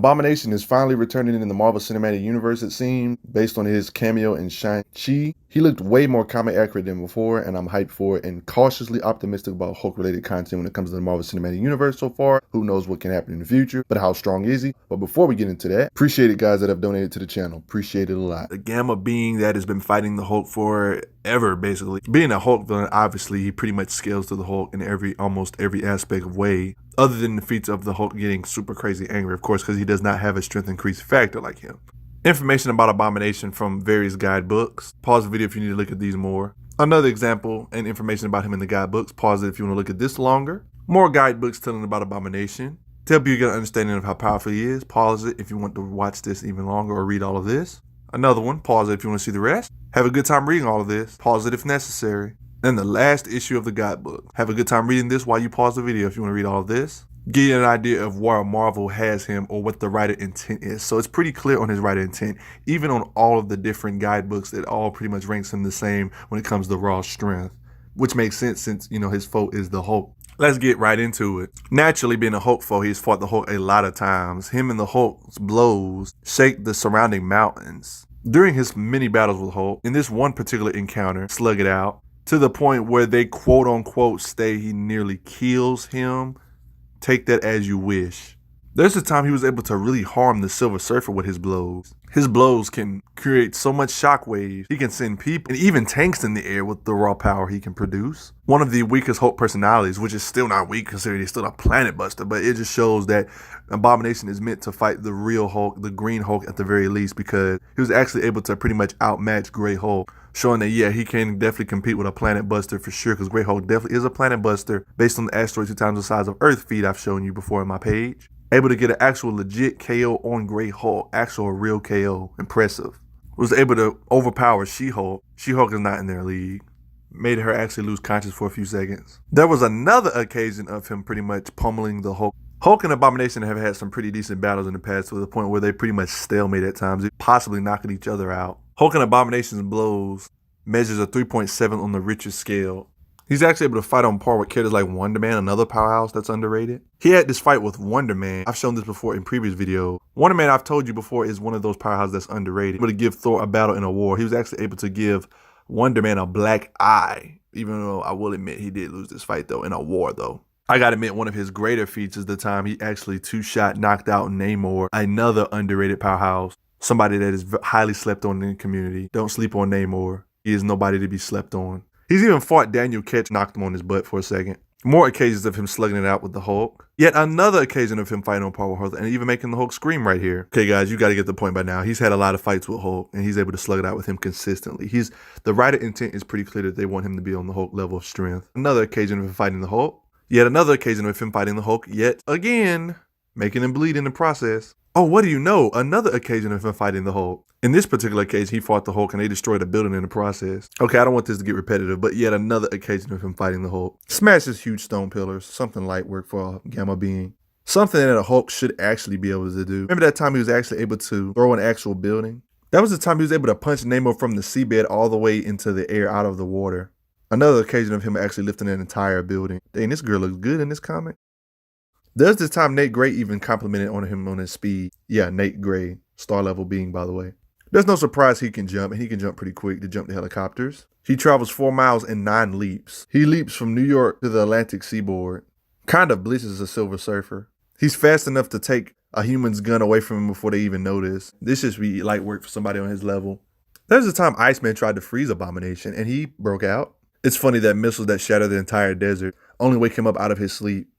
Abomination is finally returning in the Marvel Cinematic Universe, it seems, based on his cameo in Shang-Chi. He looked way more comic accurate than before, and I'm hyped for it and cautiously optimistic about Hulk-related content when it comes to the Marvel Cinematic Universe so far. Who knows what can happen in the future, but how strong is he? But before we get into that, appreciate it, guys, that have donated to the channel. Appreciate it a lot. The Gamma being that has been fighting the Hulk forever, basically. Being a Hulk villain, obviously, he pretty much scales to the Hulk in almost every aspect of way, other than the feats of the Hulk getting super crazy angry, of course, because he does not have a strength increase factor like him. Information about Abomination from various guidebooks. Pause the video if you need to look at these more. Another example and information about him in the guidebooks. Pause it if you want to look at this longer. More guidebooks telling about Abomination to help you get an understanding of how powerful he is. Pause it if you want to watch this even longer or read all of this. Another one. Pause it if you want to see the rest. Have a good time reading all of this. Pause it if necessary. And the last issue of the guidebook. Have a good time reading this while you pause the video if you want to read all of this. Get you an idea of where Marvel has him or what the writer intent is. So it's pretty clear on his writer intent, even on all of the different guidebooks, it all pretty much ranks him the same when it comes to raw strength, which makes sense since, you know, his foe is the Hulk. Let's get right into it. Naturally, being a Hulk foe, he's fought the Hulk a lot of times. Him and the Hulk's blows shake the surrounding mountains. During his many battles with Hulk, in this one particular encounter, slug it out, to the point where they quote unquote say he nearly kills him. Take that as you wish. There's a time he was able to really harm the Silver Surfer with his blows. His blows can create so much shockwaves. He can send people and even tanks in the air with the raw power he can produce. One of the weakest Hulk personalities, which is still not weak considering he's still a planet buster, but it just shows that Abomination is meant to fight the real Hulk, the Green Hulk at the very least, because he was actually able to pretty much outmatch Grey Hulk, showing that, yeah, he can definitely compete with a planet buster for sure, because Grey Hulk definitely is a planet buster based on the asteroid 2 times the size of Earth feat I've shown you before on my page. Able to get an actual legit KO on Grey Hulk, actual real KO, impressive. Was able to overpower She-Hulk. She-Hulk is not in their league. Made her actually lose conscience for a few seconds. There was another occasion of him pretty much pummeling the Hulk. Hulk and Abomination have had some pretty decent battles in the past to the point where they pretty much stalemate at times, possibly knocking each other out. Hulk and Abomination's blows measures a 3.7 on the Richter scale. He's actually able to fight on par with characters like Wonder Man, another powerhouse that's underrated. He had this fight with Wonder Man. I've shown this before in previous video. Wonder Man, I've told you before, is one of those powerhouses that's underrated. Able to give Thor a battle in a war. He was actually able to give Wonder Man a black eye, even though I will admit he did lose this fight though, in a war though. I gotta admit, one of his greater feats is the time he actually two-shot knocked out Namor, another underrated powerhouse. Somebody that is highly slept on in the community. Don't sleep on Namor. He is nobody to be slept on. He's even fought Daniel Ketch, knocked him on his butt for a second. More occasions of him slugging it out with the Hulk. Yet another occasion of him fighting on par with Hulk and even making the Hulk scream right here. Okay, guys, you got to get the point by now. He's had a lot of fights with Hulk and he's able to slug it out with him consistently. The writer intent is pretty clear that they want him to be on the Hulk level of strength. Another occasion of him fighting the Hulk. Yet another occasion of him fighting the Hulk, yet again, making him bleed in the process. Oh, what do you know? Another occasion of him fighting the Hulk. In this particular case, he fought the Hulk and they destroyed a building in the process. Okay, I don't want this to get repetitive, but yet another occasion of him fighting the Hulk. Smashes huge stone pillars, something light work for a Gamma being. Something that a Hulk should actually be able to do. Remember that time he was actually able to throw an actual building? That was the time he was able to punch Namor from the seabed all the way into the air out of the water. Another occasion of him actually lifting an entire building. Dang, this girl looks good in this comic. There's this time Nate Gray even complimented on him on his speed. Yeah, Nate Gray, star level being, by the way. There's no surprise he can jump, and he can jump pretty quick to jump the helicopters. He travels 4 miles in 9 leaps. He leaps from New York to the Atlantic seaboard. Kind of blitzes a Silver Surfer. He's fast enough to take a human's gun away from him before they even notice. This should be light work for somebody on his level. There's a time Iceman tried to freeze Abomination, and he broke out. It's funny that missiles that shatter the entire desert only wake him up out of his sleep.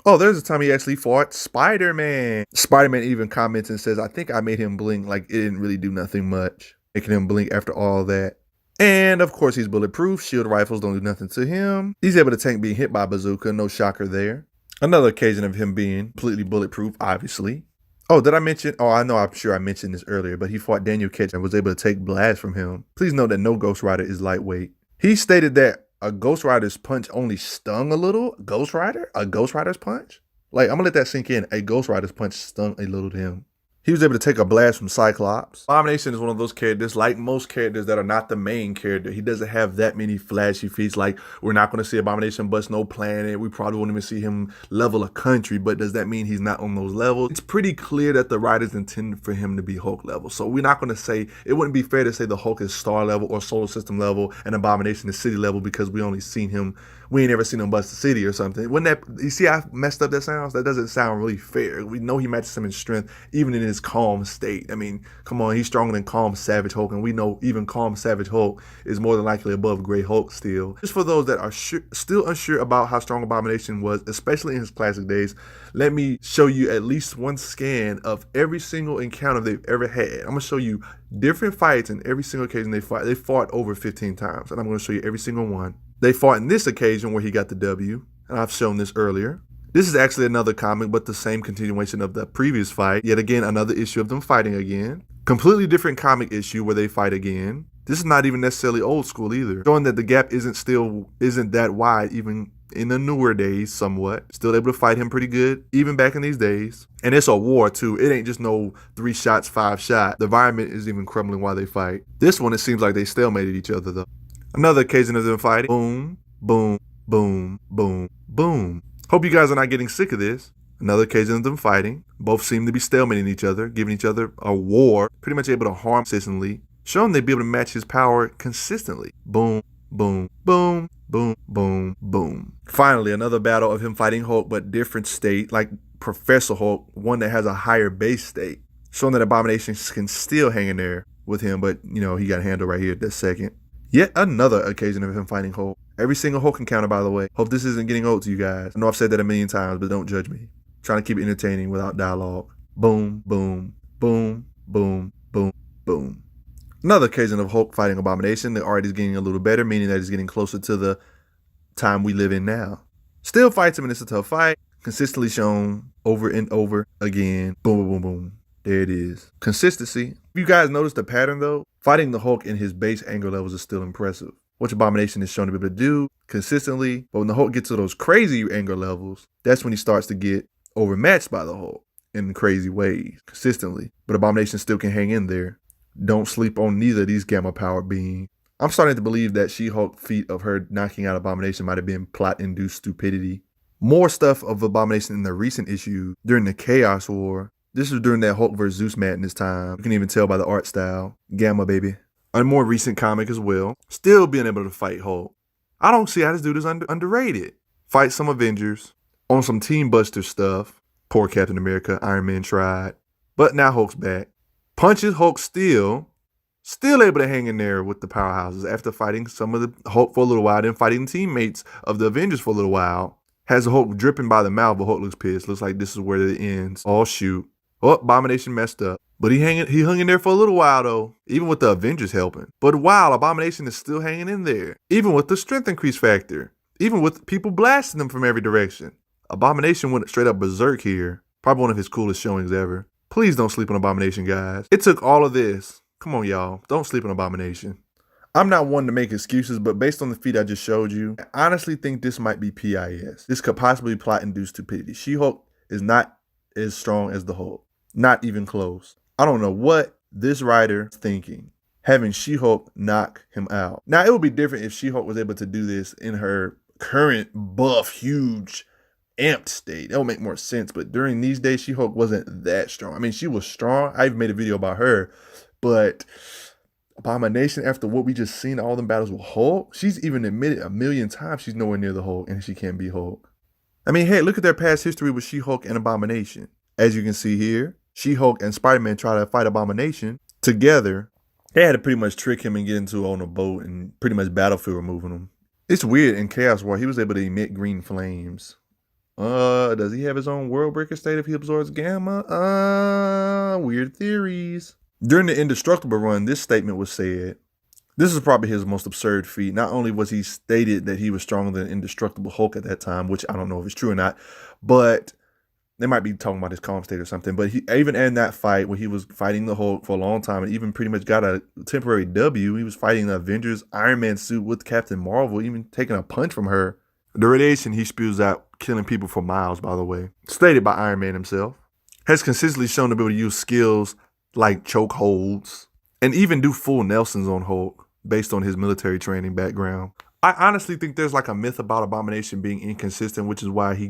Oh, there's a time he actually fought Spider-Man. Spider-Man even comments and says, I think I made him blink like it didn't really do nothing much. Making him blink after all that. And of course he's bulletproof. Shield rifles don't do nothing to him. He's able to tank being hit by a bazooka. No shocker there. Another occasion of him being completely bulletproof, obviously. Oh, did I mention? Oh, I know I'm sure I mentioned this earlier, but he fought Daniel Ketch and was able to take blasts from him. Please note that no Ghost Rider is lightweight. He stated that a Ghost Rider's punch only stung a little. Ghost Rider? A Ghost Rider's punch? Like, I'm gonna let that sink in. A Ghost Rider's punch stung a little to him. He was able to take a blast from Cyclops. Abomination is one of those characters, like most characters that are not the main character. He doesn't have that many flashy feats. Like, we're not going to see Abomination bust no planet. We probably won't even see him level a country. But does that mean he's not on those levels? It's pretty clear that the writers intended for him to be Hulk level. So we're not going to say, it wouldn't be fair to say the Hulk is star level or solar system level and Abomination is city level because we only seen him. We ain't ever seen him bust the city or something. Wouldn't that, you see how messed up that sounds? That doesn't sound really fair. We know he matches him in strength, even in his calm state. I mean, come on, he's stronger than calm Savage Hulk, and we know even calm Savage Hulk is more than likely above Gray Hulk still. Just for those that are still unsure about how strong Abomination was, especially in his classic days, let me show you at least one scan of every single encounter they've ever had. I'm going to show you different fights in every single occasion they fought. They fought over 15 times, and I'm going to show you every single one. They fought in this occasion where he got the W, and I've shown this earlier. This is actually another comic, but the same continuation of the previous fight. Yet again, another issue of them fighting again. Completely different comic issue where they fight again. This is not even necessarily old school either, showing that the gap isn't that wide even in the newer days somewhat. Still able to fight him pretty good, even back in these days. And it's a war too. It ain't just no 3 shots, 5 shot. The environment is even crumbling while they fight. This one, it seems like they stalemated each other though. Another occasion of them fighting. Boom, boom, boom, boom, boom. Hope you guys are not getting sick of this. Another occasion of them fighting. Both seem to be stalemating each other, giving each other a war, pretty much able to harm consistently, showing they'd be able to match his power consistently. Boom, boom, boom, boom, boom, boom. Finally, another battle of him fighting Hulk, but different state, like Professor Hulk, one that has a higher base state, showing that Abomination can still hang in there with him, but, you know, he got handled right here at this second. Yet another occasion of him fighting Hulk. Every single Hulk encounter, by the way. Hope this isn't getting old to you guys. I know I've said that a million times, but don't judge me. I'm trying to keep it entertaining without dialogue. Boom, boom, boom, boom, boom, boom. Another occasion of Hulk fighting Abomination. The art is getting a little better, meaning that it's getting closer to the time we live in now. Still fights him, and it's a tough fight. Consistently shown over and over again. Boom, boom, boom, boom. There it is. Consistency. If you guys notice the pattern though, fighting the Hulk in his base anger levels is still impressive, which Abomination is shown to be able to do consistently. But when the Hulk gets to those crazy anger levels, that's when he starts to get overmatched by the Hulk in crazy ways, consistently. But Abomination still can hang in there. Don't sleep on neither of these gamma powered beings. I'm starting to believe that She-Hulk feat of her knocking out Abomination might have been plot-induced stupidity. More stuff of Abomination in the recent issue during the Chaos War. This was during that Hulk vs. Zeus madness time. You can even tell by the art style. Gamma, baby. A more recent comic as well. Still being able to fight Hulk. I don't see how this dude is underrated. Fight some Avengers. On some Team Buster stuff. Poor Captain America. Iron Man tried. But now Hulk's back. Punches Hulk still able to hang in there with the powerhouses after fighting some of the Hulk for a little while, then fighting teammates of the Avengers for a little while. Has the Hulk dripping by the mouth, but Hulk looks pissed. Looks like this is where it ends. Oh, shoot. Oh, Abomination messed up. But he hung in there for a little while, though, even with the Avengers helping. But wow, Abomination is still hanging in there, even with the strength increase factor, even with people blasting him from every direction. Abomination went straight up berserk here. Probably one of his coolest showings ever. Please don't sleep on Abomination, guys. It took all of this. Come on, y'all. Don't sleep on Abomination. I'm not one to make excuses, but based on the feat I just showed you, I honestly think this might be PIS. This could possibly be plot-induced stupidity. She-Hulk is not as strong as the Hulk. Not even close. I don't know what this writer is thinking, having She-Hulk knock him out. Now, it would be different if She-Hulk was able to do this in her current buff, huge, amped state. That would make more sense, but during these days, She-Hulk wasn't that strong. I mean, she was strong. I even made a video about her, but Abomination, after what we just seen, all them battles with Hulk, she's even admitted a million times she's nowhere near the Hulk, and she can't be Hulk. I mean, hey, look at their past history with She-Hulk and Abomination. As you can see here, She-Hulk and Spider-Man try to fight Abomination together. They had to pretty much trick him and get into on a boat and pretty much battlefield removing him. It's weird, in Chaos War, he was able to emit green flames. Does he have his own World Breaker state if he absorbs gamma? Weird theories. During the Indestructible run, this statement was said. This is probably his most absurd feat. Not only was he stated that he was stronger than Indestructible Hulk at that time, which I don't know if it's true or not, but they might be talking about his calm state or something. But he even in that fight where he was fighting the Hulk for a long time and even pretty much got a temporary W, he was fighting the Avengers Iron Man suit with Captain Marvel, even taking a punch from her. The radiation he spews out, killing people for miles, by the way. Stated by Iron Man himself. has consistently shown to be able to use skills like choke holds and even do full Nelsons on Hulk based on his military training background. I honestly think there's like a myth about Abomination being inconsistent, which is why he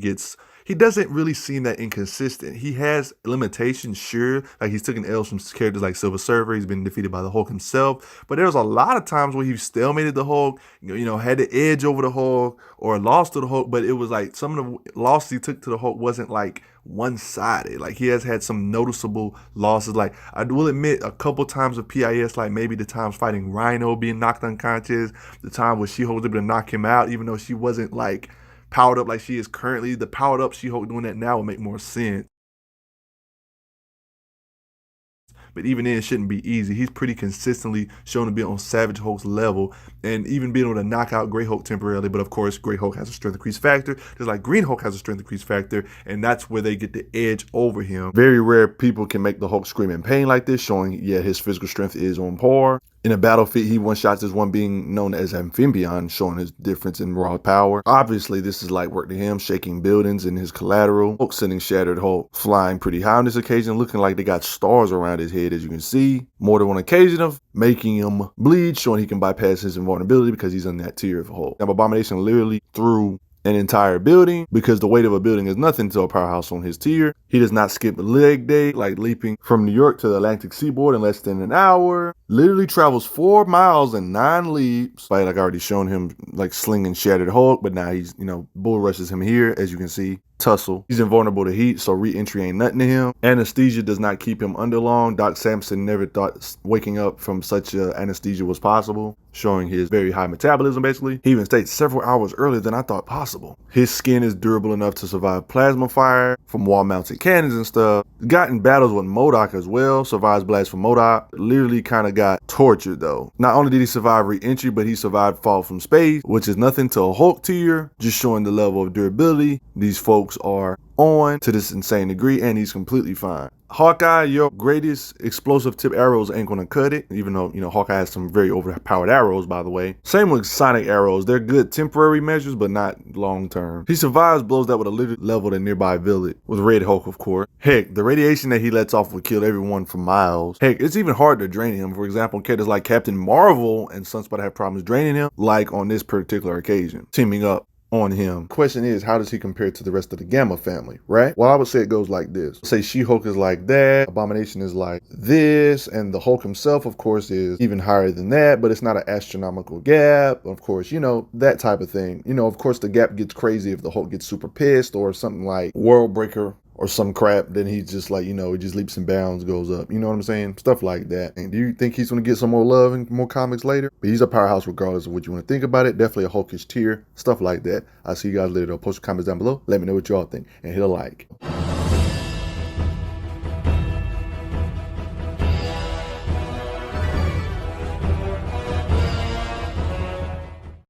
doesn't really seem that inconsistent. He has limitations, sure. Like he's taken L's from characters like Silver Surfer. He's been defeated by the Hulk himself. But there's a lot of times where he's stalemated the Hulk, had the edge over the Hulk or lost to the Hulk. But it was like some of the losses he took to the Hulk wasn't like one-sided. Like he has had some noticeable losses. Like I will admit a couple times with PIS, like maybe the times fighting Rhino being knocked unconscious, the time where She-Hulk was able to knock him out, even though she wasn't like powered up like she is currently. The powered up She-Hulk doing that now would make more sense. But even then, it shouldn't be easy. He's pretty consistently shown to be on Savage Hulk's level and even being able to knock out Grey Hulk temporarily. But of course, Grey Hulk has a strength increase factor, just like Green Hulk has a strength increase factor, and that's where they get the edge over him. Very rare people can make the Hulk scream in pain like this, showing, yeah, his physical strength is on par. In a battle feat, he one-shots this one being known as Amphibian, showing his difference in raw power. Obviously, this is light work to him, shaking buildings in his collateral. Hulk sending Shattered Hulk flying pretty high on this occasion, looking like they got stars around his head, as you can see. More than one occasion of making him bleed, showing he can bypass his invulnerability because he's in that tier of Hulk. Now, Abomination literally threw an entire building because the weight of a building is nothing to a Powerhouse on his tier. He does not skip leg day, like leaping from New York to the Atlantic seaboard in less than an hour. Literally travels 4 miles and 9 leaps. Like I already shown him like slinging Shattered Hulk, but now he's, bull rushes him here, as you can see. Tussle. He's invulnerable to heat, so re-entry ain't nothing to him. Anesthesia does not keep him under long. Doc Samson never thought waking up from such anesthesia was possible, showing his very high metabolism, basically. He even states several hours earlier than I thought possible. His skin is durable enough to survive plasma fire from wall-mounted cannons and stuff. Got in battles with MODOK as well, survives blasts from MODOK. Literally kind of got tortured though. Not only did he survive re-entry, but he survived fall from space, which is nothing to a Hulk tier, just showing the level of durability these folks are on to this insane degree, and he's completely fine. Hawkeye, your greatest explosive tip arrows ain't gonna cut it, even though, Hawkeye has some very overpowered arrows, by the way. Same with sonic arrows. They're good temporary measures, but not long term. He survives blows that would have literally leveled a nearby village, with Red Hulk, of course. Heck, the radiation that he lets off would kill everyone for miles. Heck, it's even hard to drain him. For example, characters like Captain Marvel and Sunspot have problems draining him, like on this particular occasion, teaming up on him. Question is, how does he compare to the rest of the Gamma family, right? Well, I would say it goes like this. Say She-Hulk is like that, Abomination is like this, and the Hulk himself, of course, is even higher than that, but it's not an astronomical gap. Of course, that type of thing. Of course, the gap gets crazy if the Hulk gets super pissed or something like World Breaker or some crap, then he's just like, he just leaps and bounds, goes up. You know what I'm saying? Stuff like that. And do you think he's going to get some more love and more comics later? But he's a Powerhouse regardless of what you want to think about it. Definitely a Hulkish tier, stuff like that. I'll see you guys later though. Post your comments down below. Let me know what y'all think and hit a like.